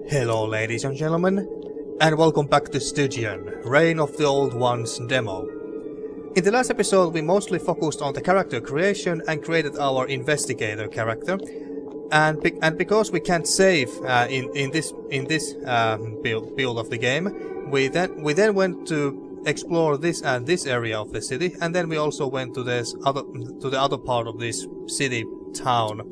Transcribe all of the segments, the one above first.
Hello ladies and gentlemen, and welcome back to Stygian, Reign of the Old Ones demo. In the last episode we mostly focused on the character creation and created our investigator character, and because we can't save in this build of the game, we then went to explore this area of the city, and then we also went to the other part of this city town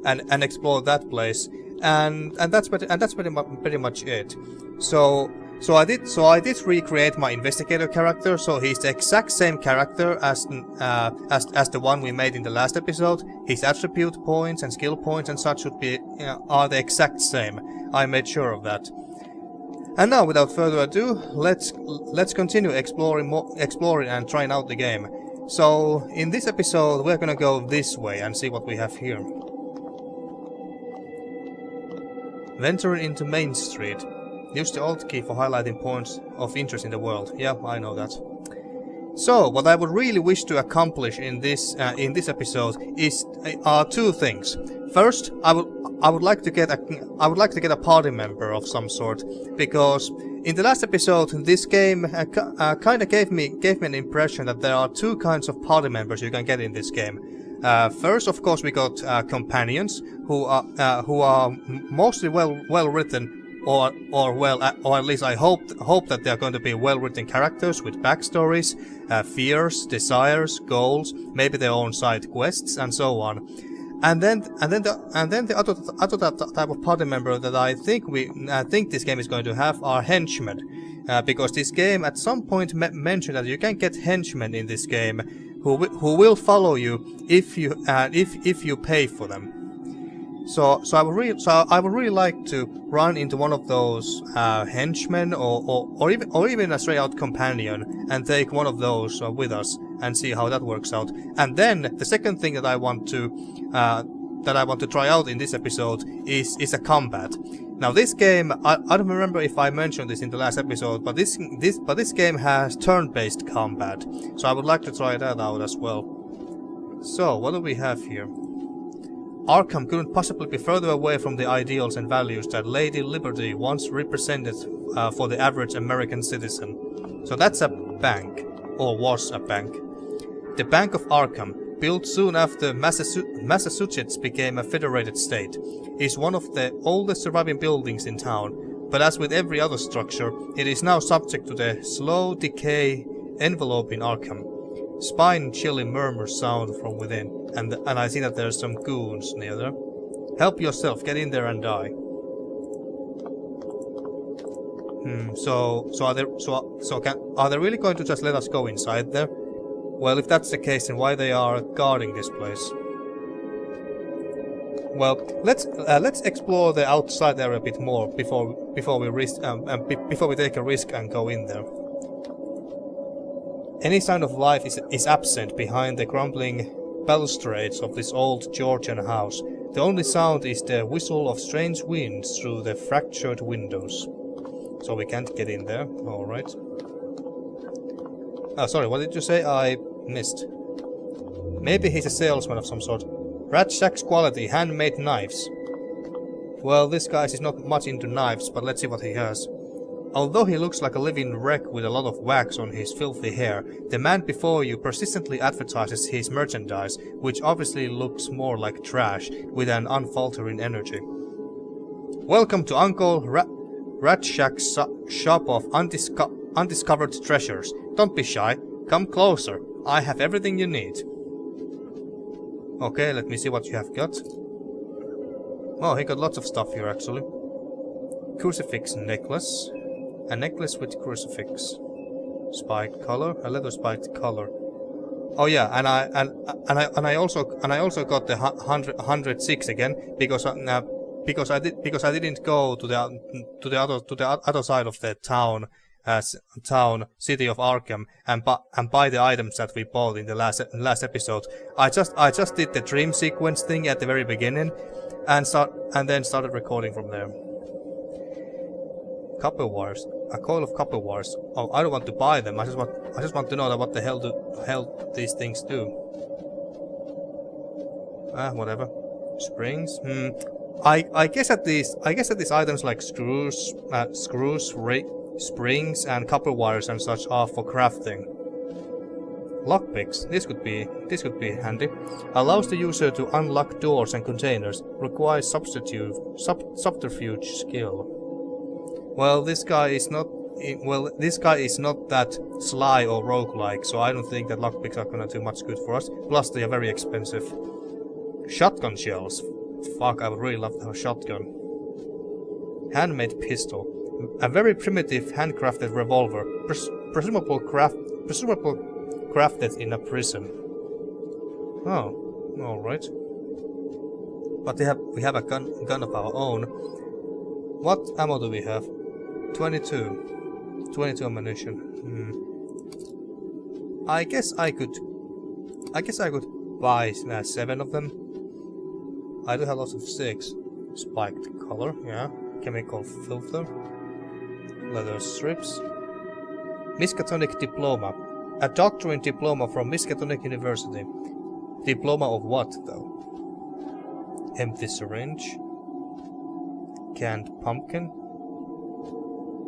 and explored that place. And that's pretty much it. So I did recreate my investigator character. So he's the exact same character as the one we made in the last episode. His attribute points and skill points and such are the exact same. I made sure of that. And now, without further ado, let's continue exploring and trying out the game. So in this episode, we're gonna go this way and see what we have here. Venturing into Main Street. Use the Alt key for highlighting points of interest in the world. Yeah, I know that. So, what I would really wish to accomplish in this episode are two things. First, I would like to get a party member of some sort, because in the last episode this game kind of gave me an impression that there are two kinds of party members you can get in this game. First, of course, we got companions who are mostly well written, or at least I hope that they are going to be well written characters with backstories, fears, desires, goals, maybe their own side quests, and so on. And then the other type of party member that I think this game is going to have are henchmen, because this game at some point mentioned that you can get henchmen in this game who will follow you if you pay for them. So I would really like to run into one of those henchmen or even a straight out companion and take one of those with us and see how that works out. And then the second thing that I want to try out in this episode is a combat. Now this game, I don't remember if I mentioned this in the last episode, but this game has turn-based combat, so I would like to try that out as well. So what do we have here? Arkham couldn't possibly be further away from the ideals and values that Lady Liberty once represented for the average American citizen. So that's a bank, or was a bank. The Bank of Arkham, built soon after Massachusetts became a federated state, is one of the oldest surviving buildings in town, but as with every other structure, it is now subject to the slow decay enveloping Arkham. Spine-chilling murmurs sound from within, and I see that there's some goons near there. Help yourself, get in there and die. Are they really going to just let us go inside there? Well, if that's the case, then why they are guarding this place? Well, let's explore the outside area a bit more before we take a risk and go in there. Any sign of life is absent behind the crumbling balustrades of this old Georgian house. The only sound is the whistle of strange winds through the fractured windows. So we can't get in there. All right. Oh, sorry. What did you say? I missed. Maybe he's a salesman of some sort. Ratshak's quality, handmade knives. Well, this guy is not much into knives, but let's see what he has. Although he looks like a living wreck with a lot of wax on his filthy hair, the man before you persistently advertises his merchandise, which obviously looks more like trash, with an unfaltering energy. Welcome to Uncle Ratshak's shop of undiscovered treasures. Don't be shy. Come closer. I have everything you need. Okay, let me see what you have got. Oh, he got lots of stuff here actually. Crucifix necklace. A necklace with crucifix. Spiked collar. A leather spiked collar. Oh yeah, and I also got the 106 again because I didn't go to the other side of the town. City of Arkham and buy the items that we bought in the last episode. I just did the dream sequence thing at the very beginning and then started recording from there. Copper wires, a coil of copper wires. Oh, I don't want to buy them. I just want to know that what the hell these things do. Whatever. Springs. I guess that these items like screws, springs, and copper wires and such are for crafting. Lockpicks. This could be handy. Allows the user to unlock doors and containers. Requires subterfuge skill. Well, this guy is not. This guy is not that sly or roguelike, so I don't think that lockpicks are gonna do much good for us. Plus, they are very expensive. Shotgun shells. Fuck, I would really love to have a shotgun. Handmade pistol. A very primitive handcrafted revolver. Presumable crafted in a prison. Oh, alright. But we have a gun of our own. What ammo do we have? 22 ammunition. I guess I could buy 7 of them. I do have lots of 6. Spiked color, yeah. Chemical filter. Leather strips. Miskatonic diploma. A doctorate diploma from Miskatonic University. Diploma of what, though? Empty syringe. Canned pumpkin.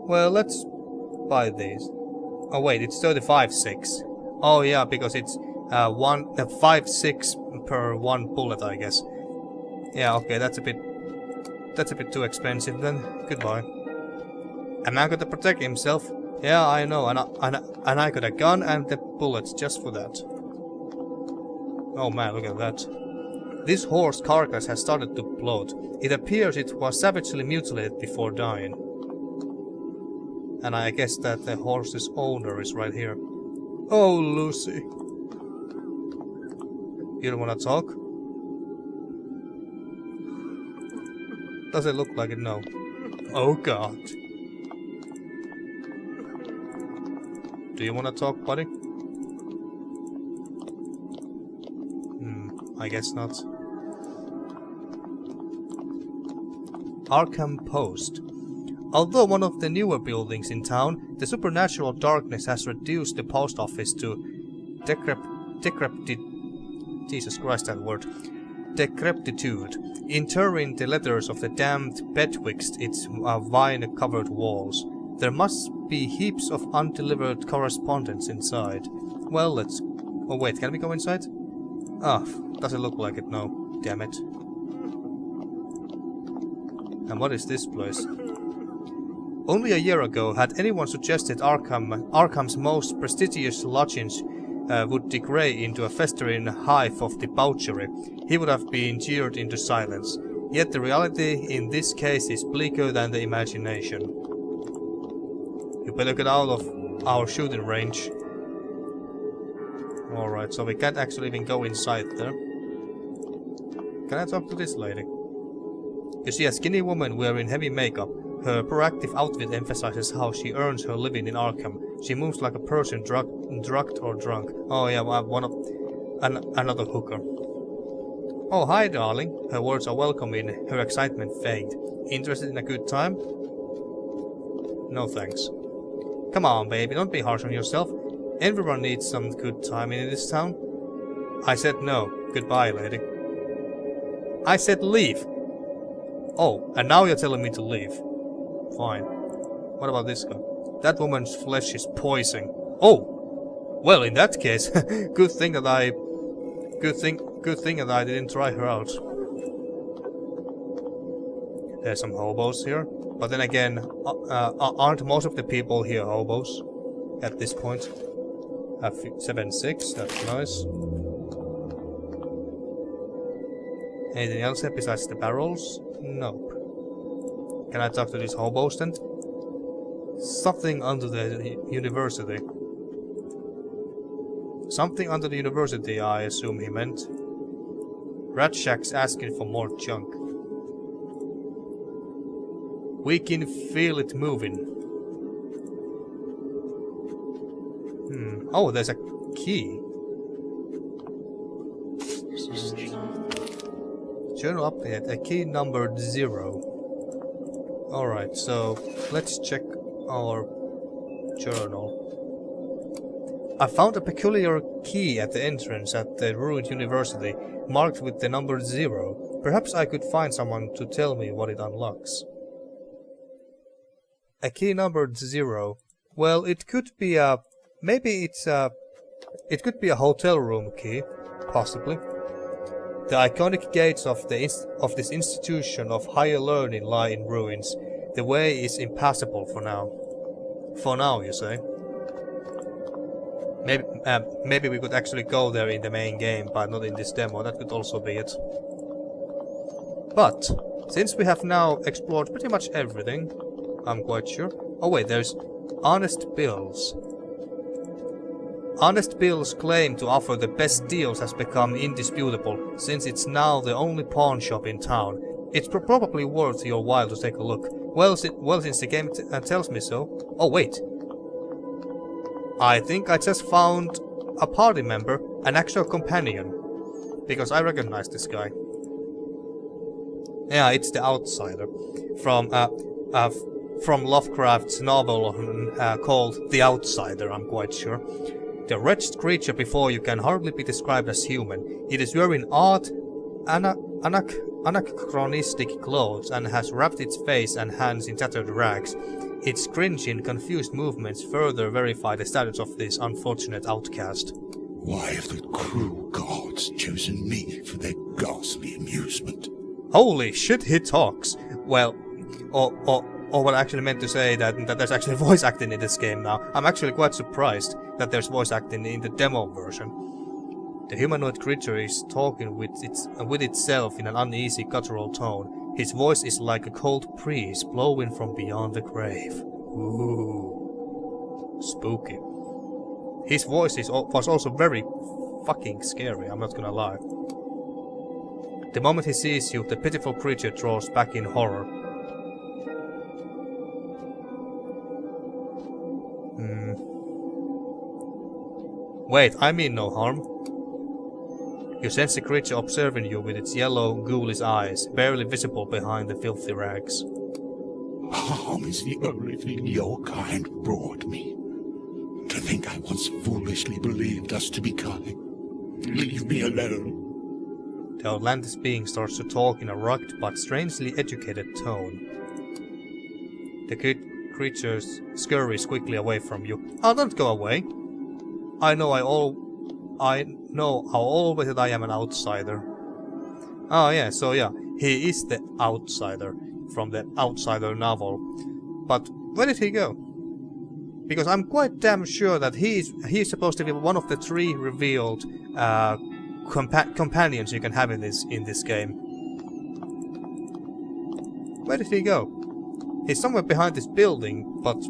Well, let's buy these. Oh wait, it's 35.6. Oh yeah, because it's 5.6 per 1 bullet, I guess. Yeah, okay, that's a bit too expensive then. Goodbye. A man got to protect himself. Yeah, I know, and I got a gun and the bullets just for that. Oh man, look at that. This horse carcass has started to bloat. It appears it was savagely mutilated before dying. And I guess that the horse's owner is right here. Oh, Lucy. You don't wanna talk? Does it look like it? No. Oh god. Do you wanna talk, buddy? I guess not. Arkham Post. Although one of the newer buildings in town, the supernatural darkness has reduced the post office to Jesus Christ, that word. Decrepitude, interring the letters of the damned betwixt its vine-covered walls. There must be heaps of undelivered correspondence inside. Well, let's... Oh wait, can we go inside? Ah, doesn't look like it, no. Damn it. And what is this place? Only a year ago, had anyone suggested Arkham's most prestigious lodgings would degrade into a festering hive of debauchery, he would have been jeered into silence. Yet the reality in this case is bleaker than the imagination. You better get out of our shooting range. Alright, so we can't actually even go inside there. Can I talk to this lady? You see a skinny woman wearing heavy makeup. Her proactive outfit emphasizes how she earns her living in Arkham. She moves like a person drugged or drunk. Oh yeah, another hooker. Oh hi darling. Her words are welcoming, her excitement fade. Interested in a good time? No thanks. Come on baby, don't be harsh on yourself. Everyone needs some good time in this town. I said no. Goodbye, lady. I said leave. Oh, and now you're telling me to leave. Fine. What about this guy? That woman's flesh is poison. Oh! Well, in that case, good thing that I didn't try her out. There's some hobos here. But then again, aren't most of the people here hobos? At this point. 7-6, that's nice. Anything else here besides the barrels? Nope. Can I talk to these hobos then? Something under the university. Something under the university, I assume he meant. Rat Shack's asking for more junk. We can feel it moving. Oh, there's a key. Journal update, a key numbered 0. Alright, so let's check our journal. I found a peculiar key at the entrance at the ruined university, marked with the number 0. Perhaps I could find someone to tell me what it unlocks. A key numbered 0. Well, it could be a... Maybe it's a... It could be a hotel room key, possibly. The iconic gates of this institution of higher learning lie in ruins. The way is impassable for now. For now, you say? Maybe we could actually go there in the main game, but not in this demo. That could also be it. But, since we have now explored pretty much everything, I'm quite sure. Oh wait, there's Honest Bill's. Honest Bill's claim to offer the best deals has become indisputable, since it's now the only pawn shop in town. It's probably worth your while to take a look. Well, since the game tells me so. Oh wait. I think I just found a party member, an actual companion. Because I recognize this guy. Yeah, it's the Outsider. From Lovecraft's novel called The Outsider, I'm quite sure. The wretched creature before you can hardly be described as human. It is wearing odd, anachronistic clothes and has wrapped its face and hands in tattered rags. Its cringing, confused movements further verify the status of this unfortunate outcast. Why have the cruel gods chosen me for their ghastly amusement? Holy shit, he talks! Well, or what I actually meant to say that there's actually voice acting in this game now. I'm actually quite surprised that there's voice acting in the demo version. The humanoid creature is talking with itself in an uneasy, guttural tone. His voice is like a cold breeze blowing from beyond the grave. Ooh, spooky. His voice was also very fucking scary, I'm not gonna lie. The moment he sees you, the pitiful creature draws back in horror. Wait, I mean no harm. You sense the creature observing you with its yellow, ghoulish eyes, barely visible behind the filthy rags. Harm is the only thing your kind brought me. To think I once foolishly believed us to be kind. Leave me alone. The outlandish being starts to talk in a rugged but strangely educated tone. The creature scurries quickly away from you. Oh, don't go away. I know how always that I am an outsider. Oh yeah, so yeah, he is the outsider from the Outsider novel. But where did he go? Because I'm quite damn sure that he's supposed to be one of the 3 revealed companions you can have in this game. Where did he go? He's somewhere behind this building, but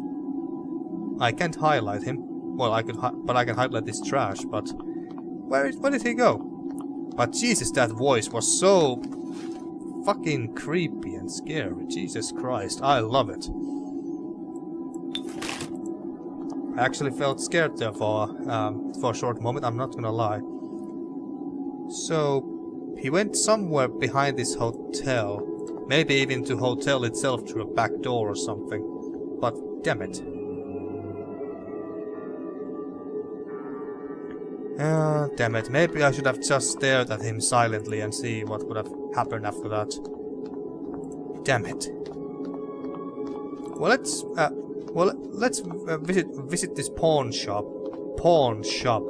I can't highlight him. Well, I can highlight this trash, but where did he go? But Jesus, that voice was so fucking creepy and scary. Jesus Christ, I love it. I actually felt scared there for a short moment, I'm not gonna lie. So, he went somewhere behind this hotel. Maybe even to hotel itself through a back door or something. But, damn it. Damn it. Maybe I should have just stared at him silently and see what would have happened after that. Damn it. Well, let's visit this pawn shop. Pawn shop.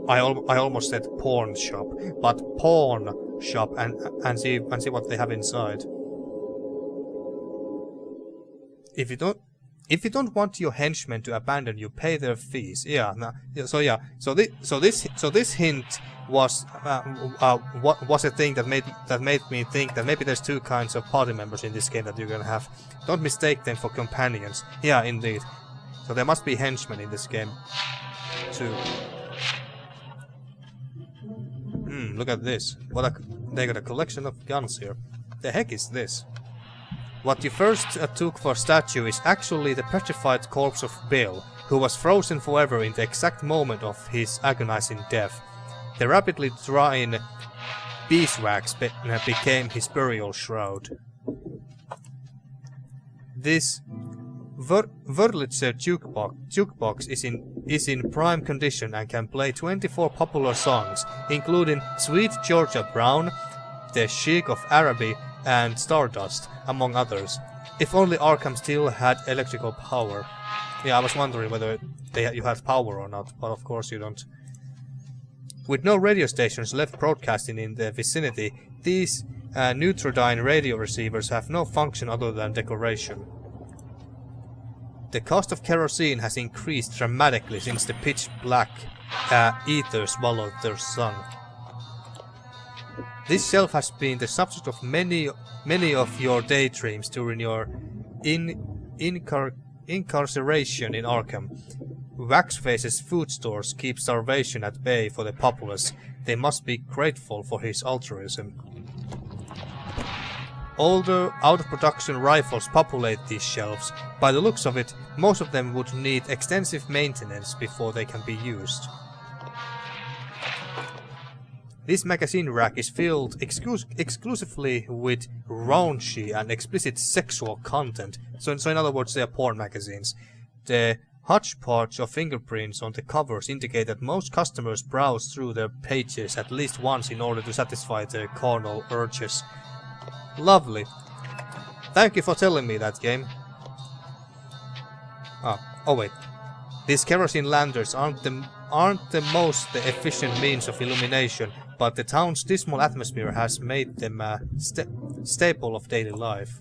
I almost said porn shop, but pawn shop and see what they have inside. If you don't want your henchmen to abandon you, pay their fees. Yeah. So this hint was a thing that made me think that maybe there's 2 kinds of party members in this game that you're gonna have. Don't mistake them for companions. Yeah, indeed. So there must be henchmen in this game too. Look at this. They got a collection of guns here. The heck is this? What you first took for statue is actually the petrified corpse of Bill, who was frozen forever in the exact moment of his agonizing death. The rapidly drying beeswax became his burial shroud. This Wurlitzer jukebox is in prime condition and can play 24 popular songs, including Sweet Georgia Brown, the Sheik of Araby, and Stardust, among others. If only Arkham still had electrical power. Yeah, I was wondering whether you had power or not, but of course you don't. With no radio stations left broadcasting in the vicinity, these Neutrodyne radio receivers have no function other than decoration. The cost of kerosene has increased dramatically since the pitch-black ether swallowed their sun. This shelf has been the subject of many of your daydreams during your incarceration in Arkham. Waxface's food stores keep starvation at bay for the populace. They must be grateful for his altruism. Older, out-of-production rifles populate these shelves. By the looks of it, most of them would need extensive maintenance before they can be used. This magazine rack is filled exclusively with raunchy and explicit sexual content. So in other words, they are porn magazines. The hodgepodge of fingerprints on the covers indicate that most customers browse through their pages at least once in order to satisfy their carnal urges. Lovely. Thank you for telling me that, game. Oh wait. These kerosene lanterns aren't the most efficient means of illumination, but the town's dismal atmosphere has made them a staple of daily life.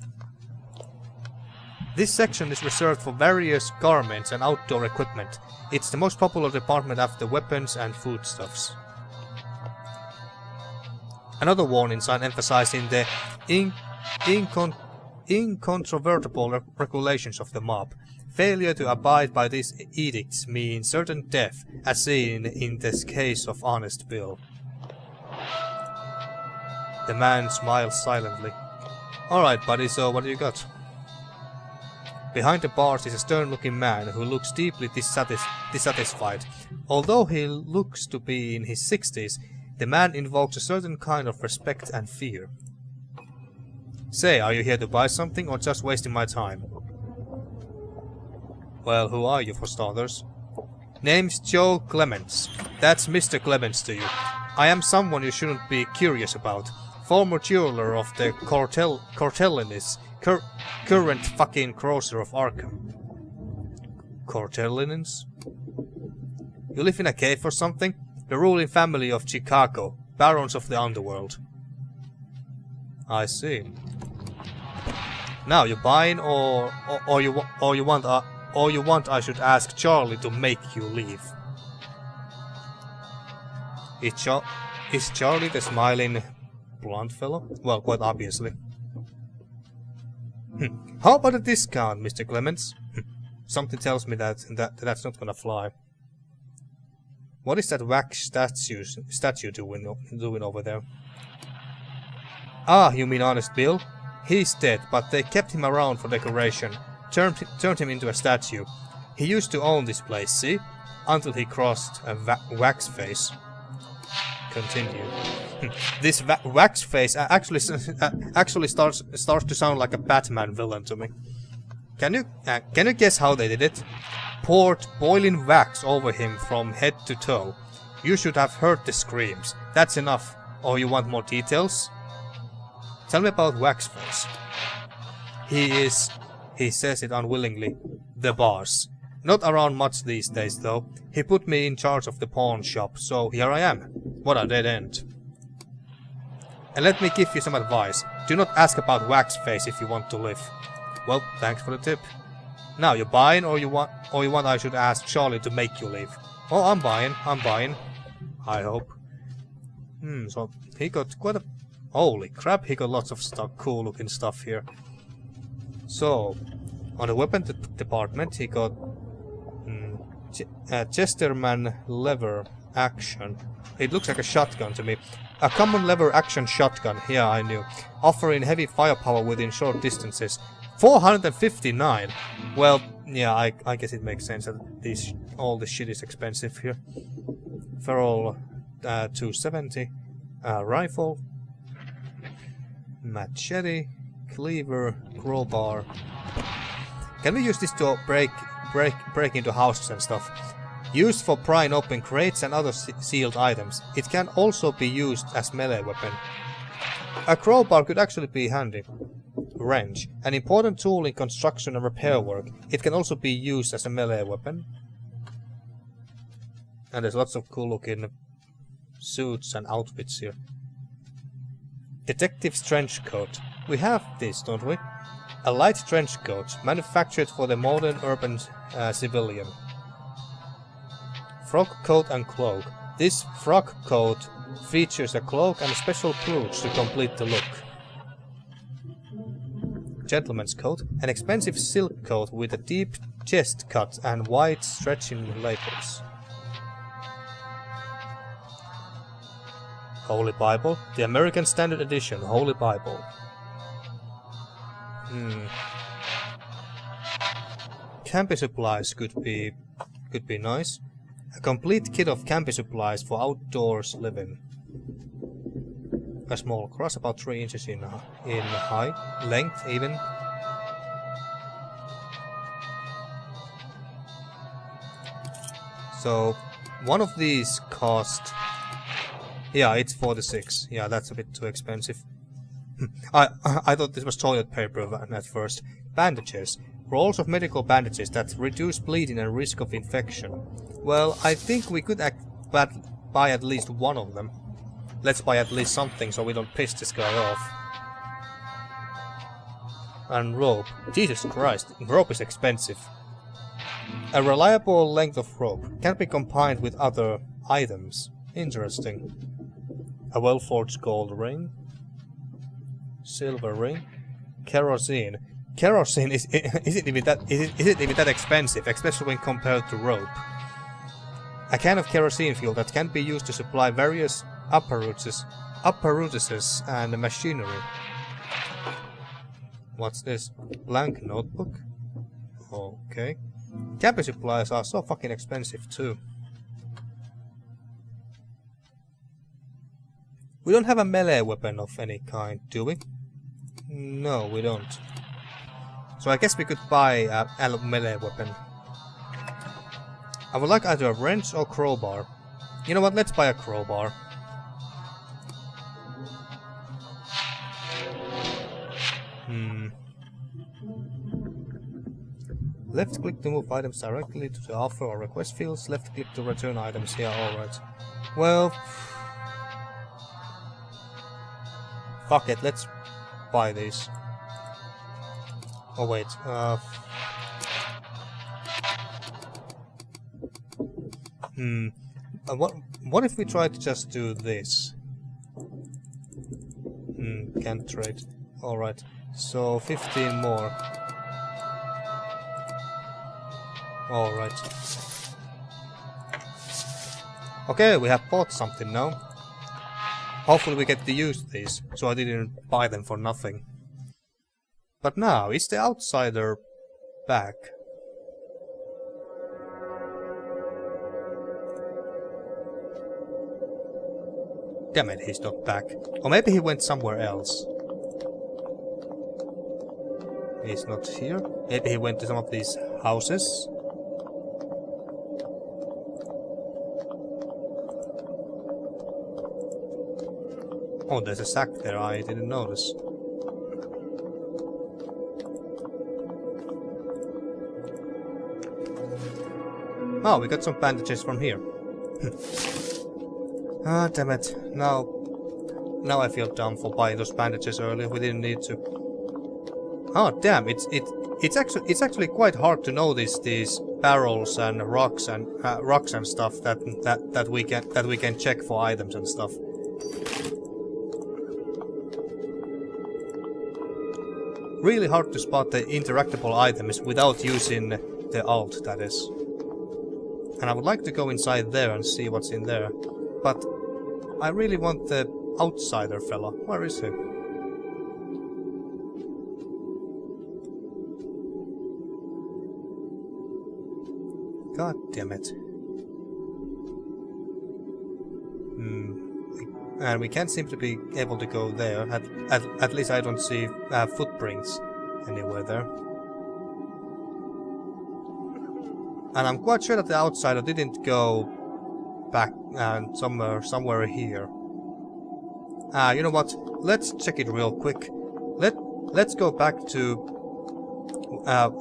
This section is reserved for various garments and outdoor equipment. It's the most popular department after weapons and foodstuffs. Another warning sign emphasizing the incontrovertible regulations of the mob. Failure to abide by these edicts means certain death, as seen in this case of Honest Bill. The man smiles silently. Alright, buddy, so what do you got? Behind the bars is a stern-looking man who looks deeply dissatisfied. Although he looks to be in his 60s, the man invokes a certain kind of respect and fear. Say, are you here to buy something or just wasting my time? Well, who are you for starters? Name's Joe Clements. That's Mr. Clements to you. I am someone you shouldn't be curious about. Former jeweler of the Cortellinis, current fucking grocer of Arkham. Cortellinins? You live in a cave or something? The ruling family of Chicago, barons of the underworld. I see. Now you buying, or you want I should ask Charlie to make you leave? Is Charlie the smiling blonde fellow? Well, quite obviously. How about a discount, Mr. Clements? Something tells me that's not gonna fly. What is that wax statue doing over there? Ah, you mean Honest Bill? He's dead, but they kept him around for decoration. Turned him into a statue. He used to own this place, see? Until he crossed a wax face. Continue. This wax face actually starts to sound like a Batman villain to me. Can you guess how they did it? Poured boiling wax over him from head to toe. You should have heard the screams. That's enough. Or you want more details? Tell me about Waxface. He says it unwillingly, the boss. Not around much these days though. He put me in charge of the pawn shop, so here I am. What a dead end. And let me give you some advice. Do not ask about Waxface if you want to live. Well, thanks for the tip. Now, you buying, or you want I should ask Charlie to make you leave? Oh, I'm buying. I hope. So he got quite a... Holy crap, he got lots of stuff, cool looking stuff here. So, on the weapon department, he got Chesterman lever action. It looks like a shotgun to me. A common lever action shotgun, yeah, I knew. Offering heavy firepower within short distances. 459! Well, yeah, I guess it makes sense that all this shit is expensive here. Ferrol 270. Rifle. Machete. Cleaver. Crowbar. Can we use this to break into houses and stuff? Used for prying open crates and other sealed items. It can also be used as melee weapon. A crowbar could actually be handy. Wrench. An important tool in construction and repair work. It can also be used as a melee weapon. And there's lots of cool looking suits and outfits here. Detective's trench coat. We have this, don't we? A light trench coat, manufactured for the modern urban civilian. Frock coat and cloak. This frock coat features a cloak and a special brooch to complete the look. Gentleman's coat. An expensive silk coat with a deep chest cut and wide stretching lapels. Holy Bible. The American Standard Edition Holy Bible. Camping supplies could be nice. A complete kit of camping supplies for outdoors living. A small cross about 3 inches in height, length even. So one of these cost. Yeah, it's 46. Yeah, that's a bit too expensive. I thought this was toilet paper at first. Bandages. Rolls of medical bandages that reduce bleeding and risk of infection. Well, I think we could buy at least one of them. Let's buy at least something so we don't piss this guy off. And rope. Jesus Christ, rope is expensive. A reliable length of rope can be combined with other items. Interesting. A well-forged gold ring. Silver ring. Kerosene. Kerosene isn't even that expensive, especially when compared to rope. A can of kerosene fuel that can be used to supply various apparatuses and machinery. What's this? Blank notebook? Okay. Camping supplies are so fucking expensive too. We don't have a melee weapon of any kind, do we? No, we don't. So I guess we could buy a melee weapon. I would like either a wrench or crowbar. You know what, let's buy a crowbar. Left click to move items directly to the offer or request fields. Left click to return items. Yeah, alright. Well... fuck it, let's buy these. Oh wait, what if we try to just do this? Can't trade. Alright, so 15 more. Alright. Okay, we have bought something now. Hopefully we get to use these, so I didn't buy them for nothing. But now, is the outsider back? Damn it, he's not back. Or maybe he went somewhere else. He's not here. Maybe he went to some of these houses. Oh, there's a sack there, I didn't notice. Oh, we got some bandages from here. Ah, damn it. Now I feel dumb for buying those bandages earlier. We didn't need to. Oh, damn! It's actually quite hard to know these barrels and rocks and stuff that we can check for items and stuff. Really hard to spot the interactable items without using the alt, that is. And I would like to go inside there and see what's in there. But I really want the outsider fella. Where is he? God damn it. And we can't seem to be able to go there. At least I don't see footprints anywhere there. And I'm quite sure that the outsider didn't go back somewhere here. You know what? Let's check it real quick. Let's go back to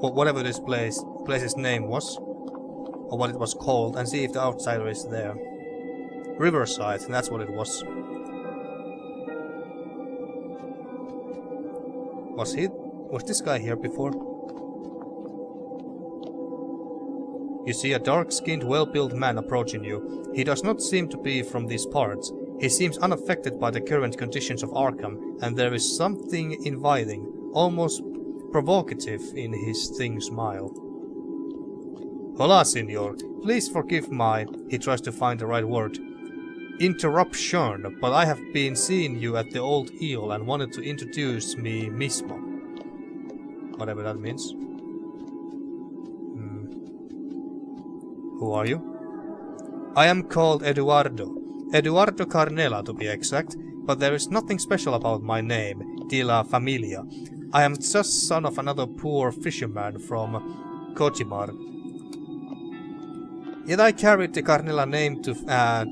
whatever this place's name was, or what it was called, and see if the outsider is there. Riverside, that's what it was. Was this guy here before? You see a dark-skinned, well-built man approaching you. He does not seem to be from these parts. He seems unaffected by the current conditions of Arkham, and there is something inviting, almost provocative in his thin smile. Hola, senor. Please forgive my... He tries to find the right word. Interruption, but I have been seeing you at the Old Eel and wanted to introduce me mismo. Whatever that means. Who are you? I am called Eduardo. Eduardo Carnella to be exact, but there is nothing special about my name, de la familia. I am just son of another poor fisherman from Kojimar. Yet I carried the Carnella name to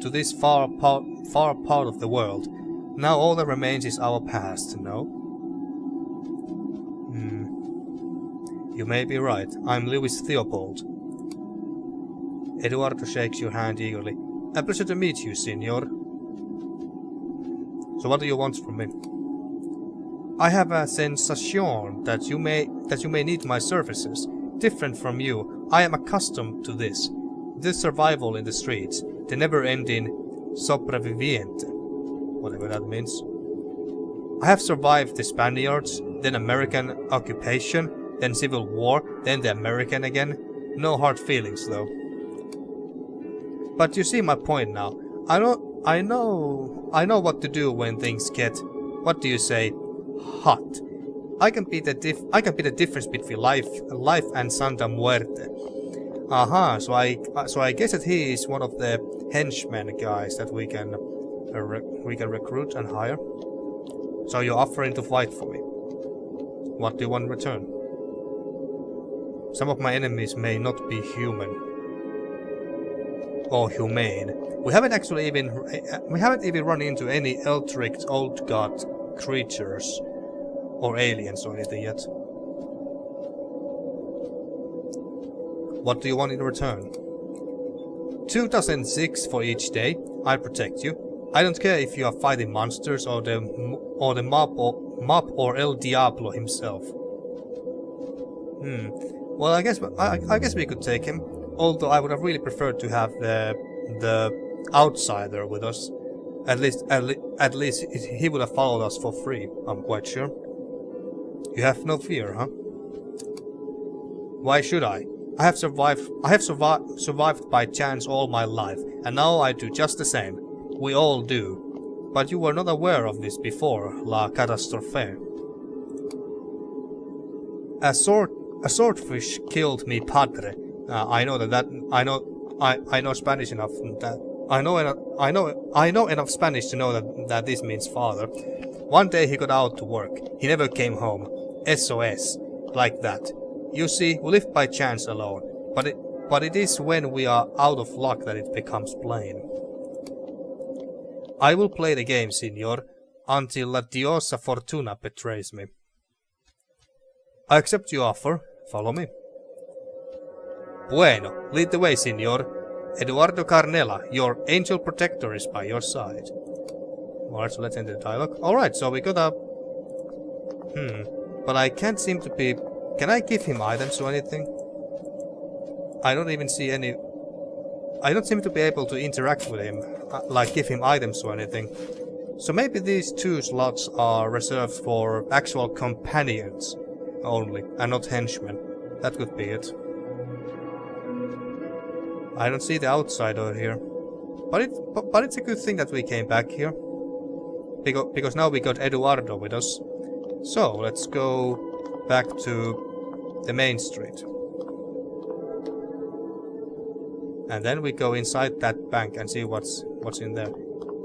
this far part of the world. Now all that remains is our past, no? You may be right. I'm Lewis Theobald. Eduardo shakes your hand eagerly. A pleasure to meet you, senor. So what do you want from me? I have a sensation that you may need my services. Different from you, I am accustomed to this. This survival in the streets, the never-ending sobreviviente, whatever that means. I have survived the Spaniards, then American occupation, then Civil War, then the American again. No hard feelings though. But you see my point now. I know what to do when things get, what do you say, hot. I can be the difference between life and Santa Muerte. Aha, so I guess that he is one of the henchmen guys that we can recruit and hire. So you're offering to fight for me. What do you want in return? Some of my enemies may not be human or humane. We haven't even run into any Eldritch old god creatures or aliens or anything yet. What do you want in return? 2006 for each day. I'll protect you. I don't care if you are fighting monsters or the mob or El Diablo himself. Well, I guess we could take him. Although I would have really preferred to have the outsider with us. At least he would have followed us for free. I'm quite sure. You have no fear, huh? Why should I? I have survived by chance all my life, and now I do just the same. We all do. But you were not aware of this before, La Catastrophe. A swordfish killed me, padre. I know Spanish enough that I know enough Spanish to know that this means father. One day he got out to work. He never came home. SOS, like that. You see, we live by chance alone, but it is when we are out of luck that it becomes plain. I will play the game, senor, until la diosa fortuna betrays me. I accept your offer. Follow me. Bueno, lead the way, senor. Eduardo Carnella, your angel protector, is by your side. Alright, so let's end the dialogue. Alright, so we got a... But I can't seem to be... Can I give him items or anything? I don't even see any... I don't seem to be able to interact with him, like give him items or anything. So maybe these 2 slots are reserved for actual companions only, and not henchmen. That could be it. I don't see the outsider here. But it's a good thing that we came back here. Because now we got Eduardo with us. So, let's go back to the main street. And then we go inside that bank and see what's in there.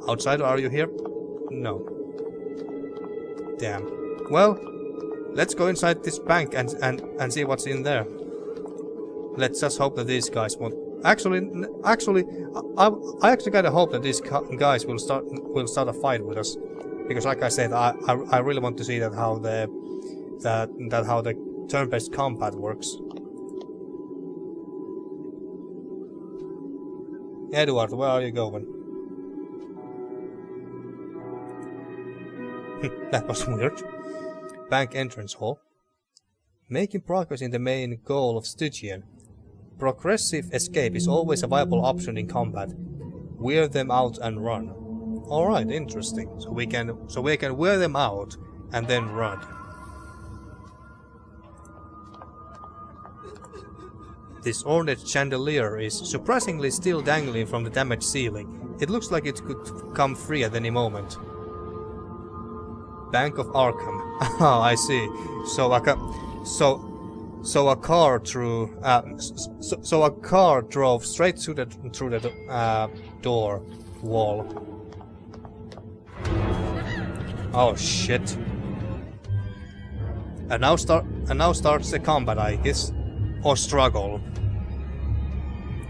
Outsider, are you here? No. Damn. Well, let's go inside this bank and see what's in there. Let's just hope that these guys won't... Actually, I actually gotta hope that these guys will start a fight with us. because like I said, I really want to see that how the turn-based combat works. Edward, where are you going? That was weird. Bank entrance hall. Making progress in the main goal of Stygian. Progressive escape is always a viable option in combat. Wear them out and run. Alright, interesting. So we can wear them out and then run. This ornate chandelier is surprisingly still dangling from the damaged ceiling. It looks like it could come free at any moment. Bank of Arkham. Oh, I see. So a car drove straight through the door wall. Oh shit! And now starts the combat, I guess, or struggle.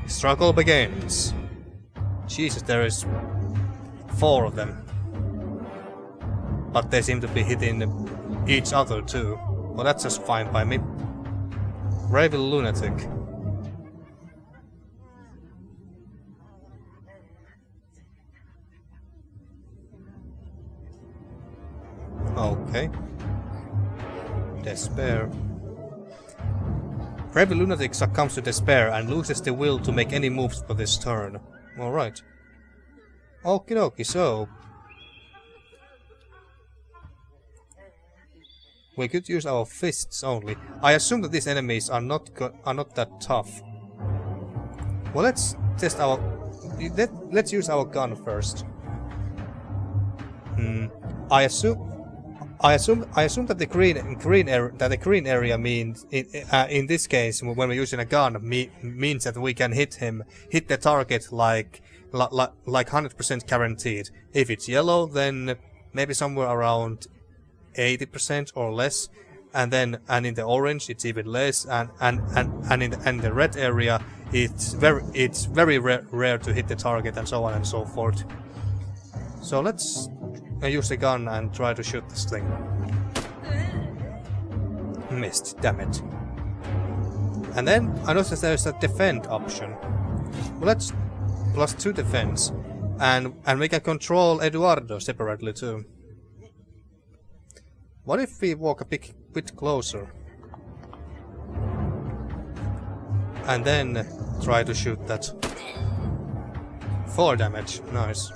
Struggle begins. Jesus, there is 4 of them. But they seem to be hitting each other too. Well, that's just fine by me. Raven lunatic. Okay. Despair. Raven lunatic succumbs to despair and loses the will to make any moves for this turn. Alright. Okie dokie, so we could use our fists only. I assume that these enemies are not that tough. Well, let's test our. Let's use our gun first. I assume that the green area means in this case when we're using a gun means that we can hit the target like 100% guaranteed. If it's yellow, then maybe somewhere around 80% or less, and in the orange it's even less, and in the red area it's very rare to hit the target, and so on and so forth. So let's use the gun and try to shoot this thing. Missed, damn it. And then I noticed there's a defend option. Well, let's +2 defense, and we can control Eduardo separately too. What if we walk a bit closer? And then try to shoot that. 4 damage, nice.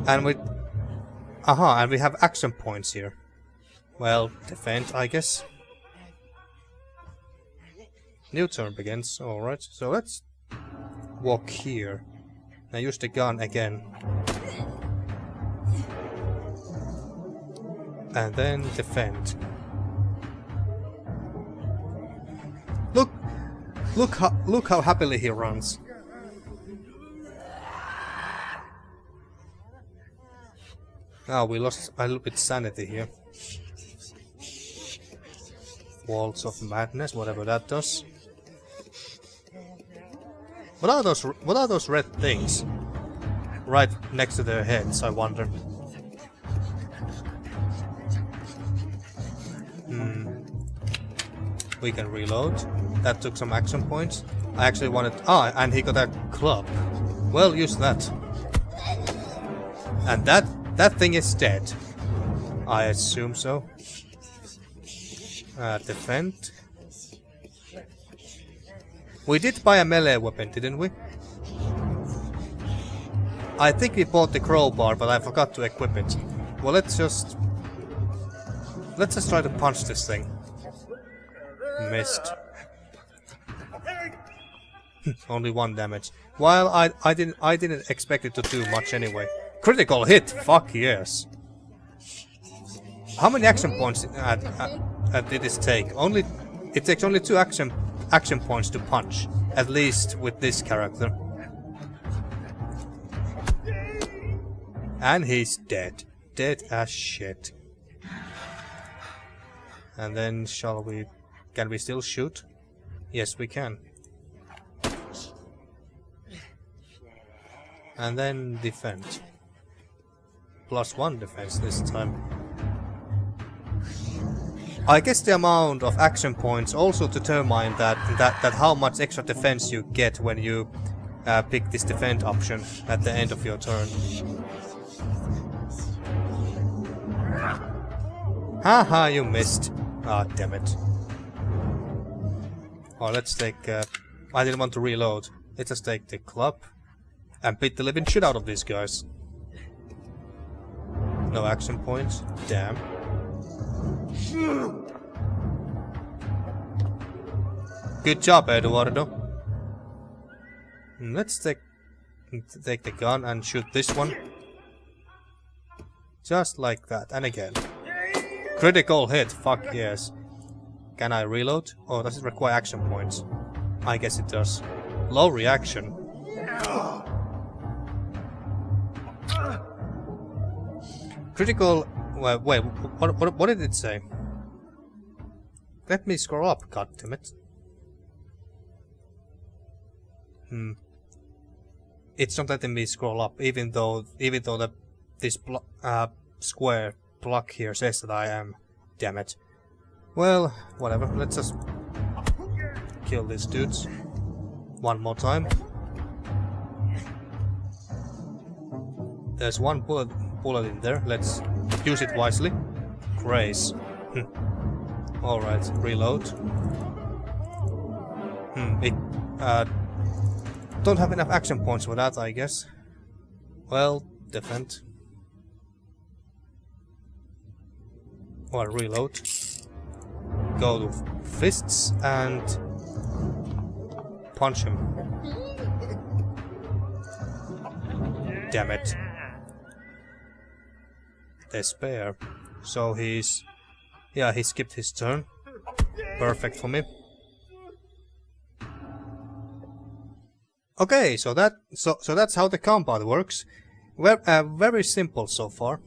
And we have action points here. Well, defend, I guess. New turn begins, alright. So let's walk here. And use the gun again. And then defend. Look how happily he runs. Oh, we lost a little bit sanity here. Walls of madness, whatever that does. What are those red things? Right next to their heads, I wonder. We can reload. That took some action points. I actually wanted... Ah, and he got a club. Well, use that. And that thing is dead. I assume so. Defend. We did buy a melee weapon, didn't we? I think we bought the crowbar, but I forgot to equip it. Well, let's just try to punch this thing. Missed. Only 1 damage. While I didn't expect it to do much anyway. Critical hit. Fuck yes. How many action points did this take? It takes only 2 action points to punch. At least with this character. And he's dead. Dead as shit. And then can we still shoot? Yes, we can. And then defend. +1 defense this time. I guess the amount of action points also determine that how much extra defense you get when you pick this defend option at the end of your turn. Haha, you missed. Ah, damn it. Oh, let's take... I didn't want to reload. Let's just take the club and beat the living shit out of these guys. No action points. Damn. Good job, Eduardo. Let's take the gun and shoot this one. Just like that. And again. Critical hit. Fuck yes. Can I reload? Oh, does it require action points? I guess it does. Low reaction. Critical... Well, wait, what did it say? Let me scroll up, goddammit. It's not letting me scroll up, even though this square block here says that I am. Damn it. Well, whatever. Let's just kill these dudes one more time. There's one bullet in there. Let's use it wisely. Grace. Alright, reload. Don't have enough action points for that, I guess. Well, defend. Or reload. Go to fists and punch him. Damn it. Despair. So he's... Yeah, he skipped his turn. Perfect for me. Okay, so that's how the combat works. Very simple so far.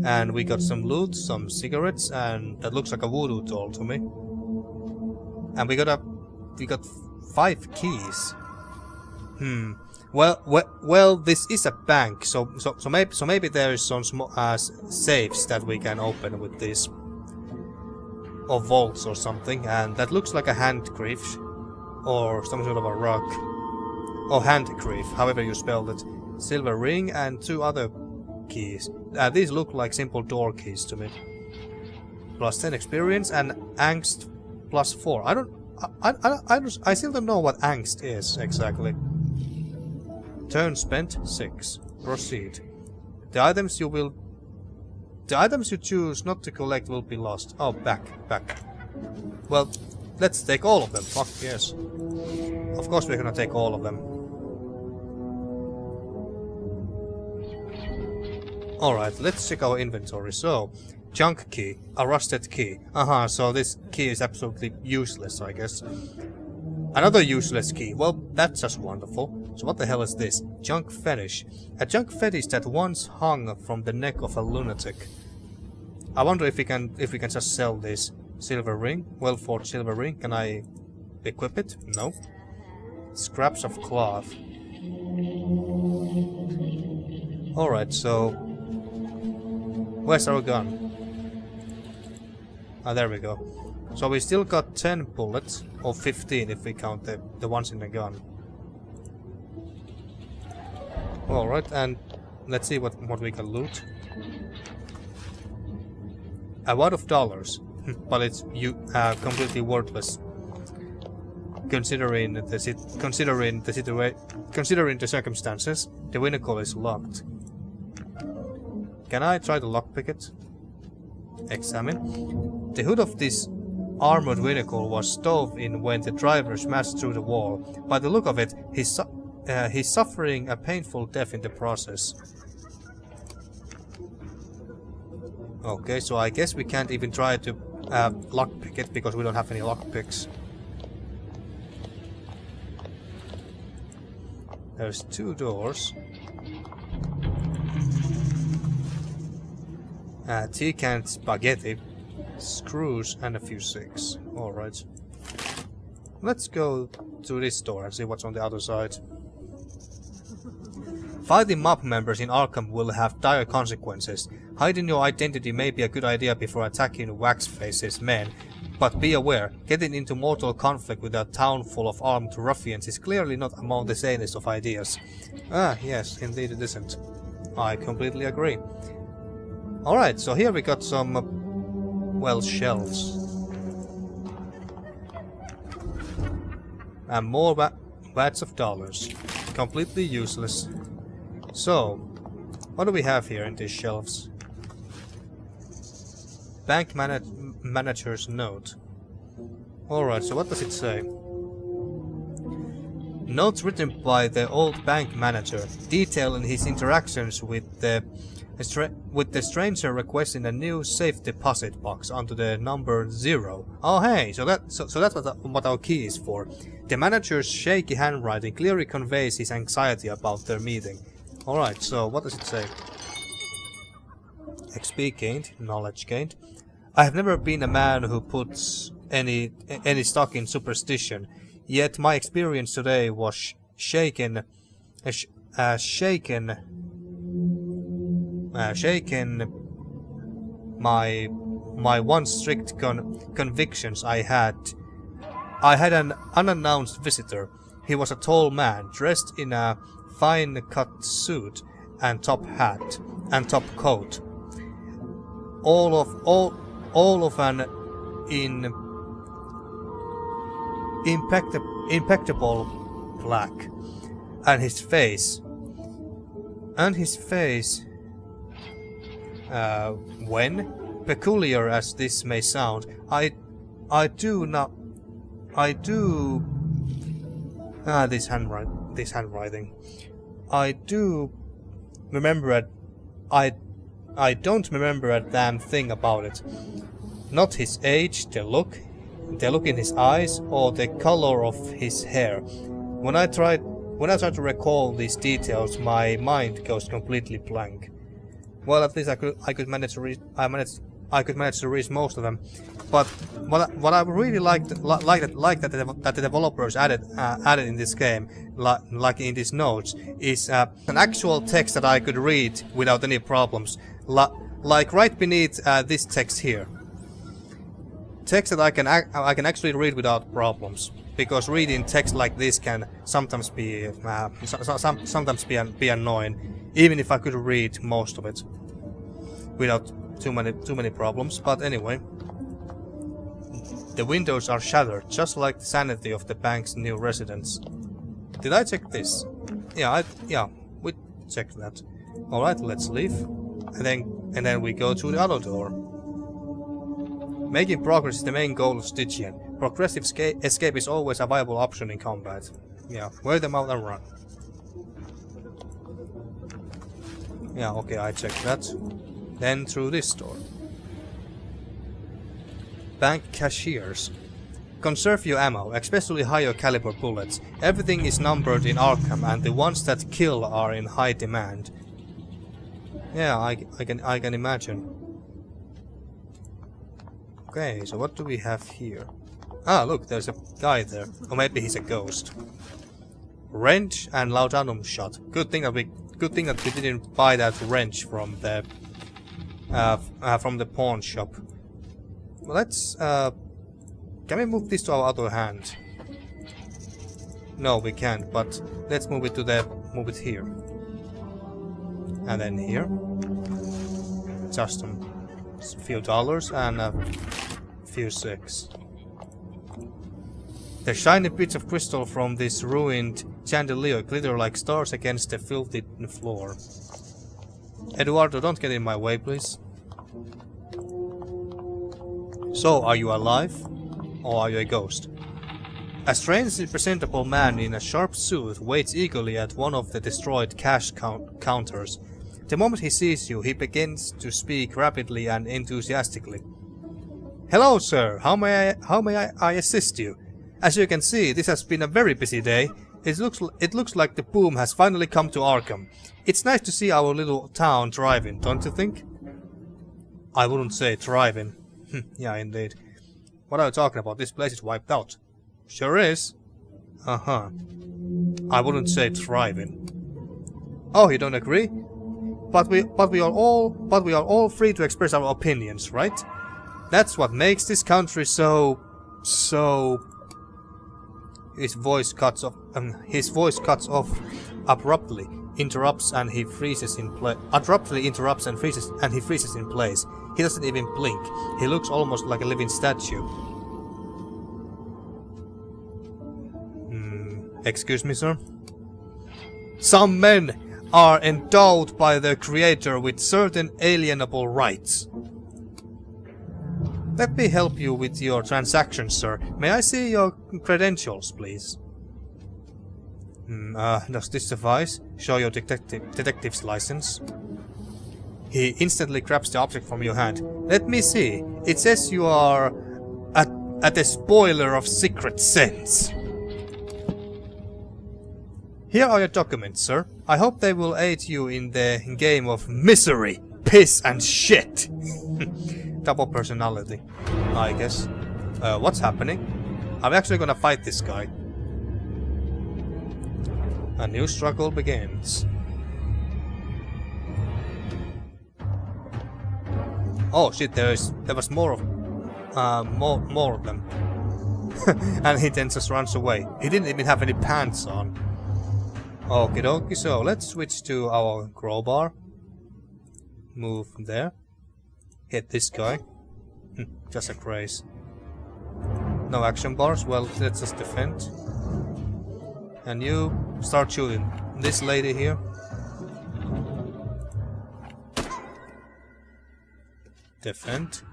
And we got some loot, some cigarettes, and that looks like a voodoo doll to me. And we got 5 keys. Well, this is a bank, so maybe there is some safes that we can open with this, or vaults or something. And that looks like a handkerchief, or some sort of a rug, or handkerchief, however you spelled it. Silver ring and 2 other keys. These look like simple door keys to me. +10 experience and angst +4. I still don't know what angst is exactly. Turn spent 6. Proceed. The items you choose not to collect will be lost. Oh, back. Well, let's take all of them. Fuck yes. Of course we're gonna take all of them. Alright, let's check our inventory. So, junk key, a rusted key. So this key is absolutely useless, I guess. Another useless key. Well, that's just wonderful. So what the hell is this? Junk fetish. A junk fetish that once hung from the neck of a lunatic. I wonder if we can just sell this. Silver ring, well-forged silver ring. Can I equip it? No. Scraps of cloth. Alright, so where's our gun? Ah, there we go. So we still got 10 bullets, or 15 if we count the ones in the gun. Alright, and let's see what we can loot. A lot of dollars, but it's completely worthless. Considering the circumstances. The vehicle is locked. Can I try to lockpick it? Examine. The hood of this armored vehicle was stove in when the driver smashed through the wall. By the look of it, he's suffering a painful death in the process. Okay, so I guess we can't even try to lockpick it because we don't have any lockpicks. There's 2 doors. Tea can spaghetti, screws, and a few sticks. Alright. Let's go to this door and see what's on the other side. Fighting mob members in Arkham will have dire consequences. Hiding your identity may be a good idea before attacking Waxface's men, but be aware, getting into mortal conflict with a town full of armed ruffians is clearly not among the sanest of ideas. Ah, yes, indeed it isn't. I completely agree. Alright, so here we got some, well, shelves. And more bats of dollars. Completely useless. So, what do we have here in these shelves? Bank manager's note. Alright, so what does it say? Notes written by the old bank manager, detailing his interactions with the stranger requesting a new safe deposit box onto the number 0. Oh hey, so that's what our key is for. The manager's shaky handwriting clearly conveys his anxiety about their meeting. Alright, so what does it say? XP gained, knowledge gained. I have never been a man who puts any stock in superstition, yet my experience today was shaken my once strict convictions. I had an unannounced visitor. He was a tall man, dressed in a fine cut suit and top hat and top coat, all of an impeccable black, and his face, when peculiar as this may sound, this handwriting. I don't remember a damn thing about it. Not his age, the look in his eyes, or the color of his hair. When I try to recall these details, my mind goes completely blank. Well, at least I could manage to read most of them. But what I really liked that the developers added in this game, like in these notes, is an actual text that I could read without any problems. Like right beneath this text here. Text that I can actually read without problems, because reading text like this can sometimes be annoying, even if I could read most of it without too many problems. But anyway, the windows are shattered, just like the sanity of the bank's new residents. Did I check this? Yeah, we checked that. All right, let's leave, and then we go to the other door. Making progress is the main goal of Stygian. Progressive escape is always a viable option in combat. Yeah, wear them out and run. Yeah, okay, I checked that. Then through this door. Bank cashiers. Conserve your ammo, especially higher caliber bullets. Everything is numbered in Arkham, and the ones that kill are in high demand. Yeah, I can imagine. Okay, so what do we have here? Ah, look, there's a guy there. Or maybe he's a ghost. Wrench and laudanum shot. Good thing that we didn't buy that wrench from the pawn shop. Let's can we move this to our other hand? No, we can't. But let's move it to here, and then here. Just a few dollars and a few six. The shiny bits of crystal from this ruined chandelier glitter like stars against the filthy floor. Eduardo, don't get in my way, please. So, are you alive? Or are you a ghost? A strangely presentable man in a sharp suit waits eagerly at one of the destroyed cash counters. The moment he sees you, he begins to speak rapidly and enthusiastically. Hello, sir. How may I assist you? As you can see, this has been a very busy day. It looks like the boom has finally come to Arkham. It's nice to see our little town thriving, don't you think? I wouldn't say thriving. Yeah, indeed. What are you talking about? This place is wiped out. Sure is. Uh-huh. I wouldn't say thriving. Oh, you don't agree? But we are all free to express our opinions, right? That's what makes this country so. His voice cuts off. Abruptly interrupts and he freezes in place. Abruptly interrupts and he freezes in place. He doesn't even blink. He looks almost like a living statue. Excuse me, sir? Some men are endowed by their creator with certain alienable rights. Let me help you with your transaction, sir. May I see your credentials, please? Does this suffice? Show your detective's license. He instantly grabs the object from your hand. Let me see. It says you are a despoiler of secret sense. Here are your documents, sir. I hope they will aid you in the game of misery, piss and shit. Double personality, I guess. What's happening? I'm actually gonna fight this guy. A new struggle begins. Oh shit! There was more of them, and he then just runs away. He didn't even have any pants on. Okie dokie, so let's switch to our crowbar. Move there. Hit this guy. Just a craze. No action bars, well, let's just defend. And you start shooting this lady here. Defend.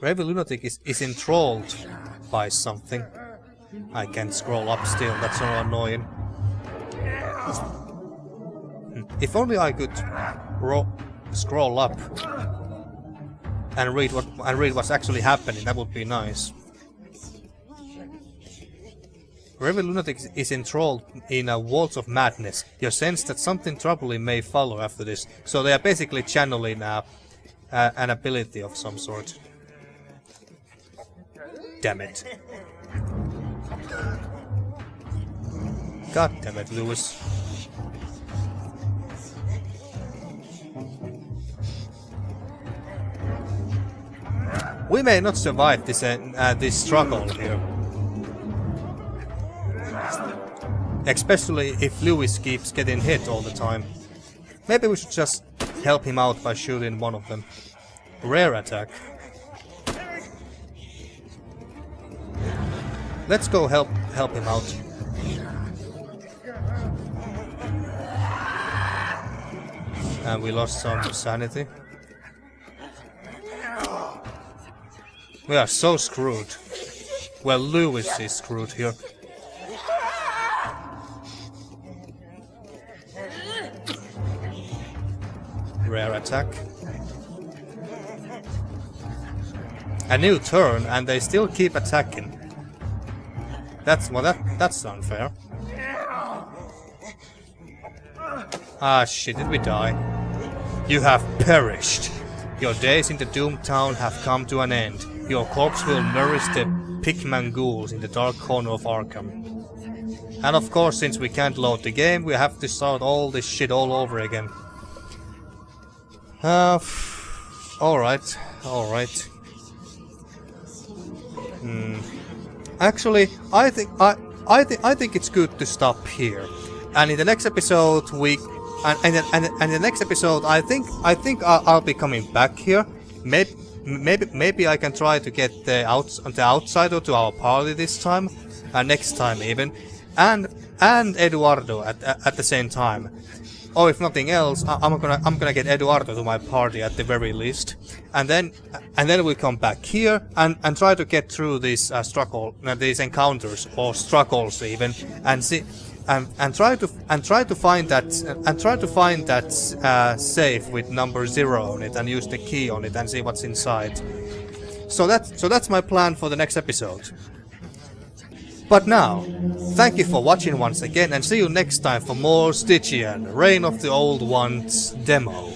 Brave Lunatic is enthralled by something. I can't scroll up still, that's so annoying. If only I could scroll up and read what's actually happening, that would be nice. Brave Lunatic is enthralled in a waltz of madness. You sense that something troubling may follow after this, so they are basically channeling an ability of some sort. Damn it. God damn it, Lewis. We may not survive this struggle here. Especially if Lewis keeps getting hit all the time. Maybe we should just help him out by shooting one of them. Rare attack. Let's go help him out. And we lost some sanity. We are so screwed. Well, Lewis is screwed here. Rare attack. A new turn and they still keep attacking. That's unfair. Ah shit, did we die? You have perished. Your days in the doomed town have come to an end. Your corpse will nourish the pigman ghouls in the dark corner of Arkham. And of course, since we can't load the game, we have to start all this shit all over again. Alright. Actually, I think it's good to stop here. And in the next episode, and the next episode, I think I'll be coming back here. Maybe I can try to get the outsider to our party this time, next time even, and Eduardo at the same time. Or if nothing else, I'm gonna get Eduardo to my party at the very least, and then we'll come back here and try to get through these these encounters or struggles even, and see. And try to find that safe with number 0 on it and use the key on it and see what's inside. So that's my plan for the next episode. But now, thank you for watching once again and see you next time for more Stygian, Reign of the Old Ones demo.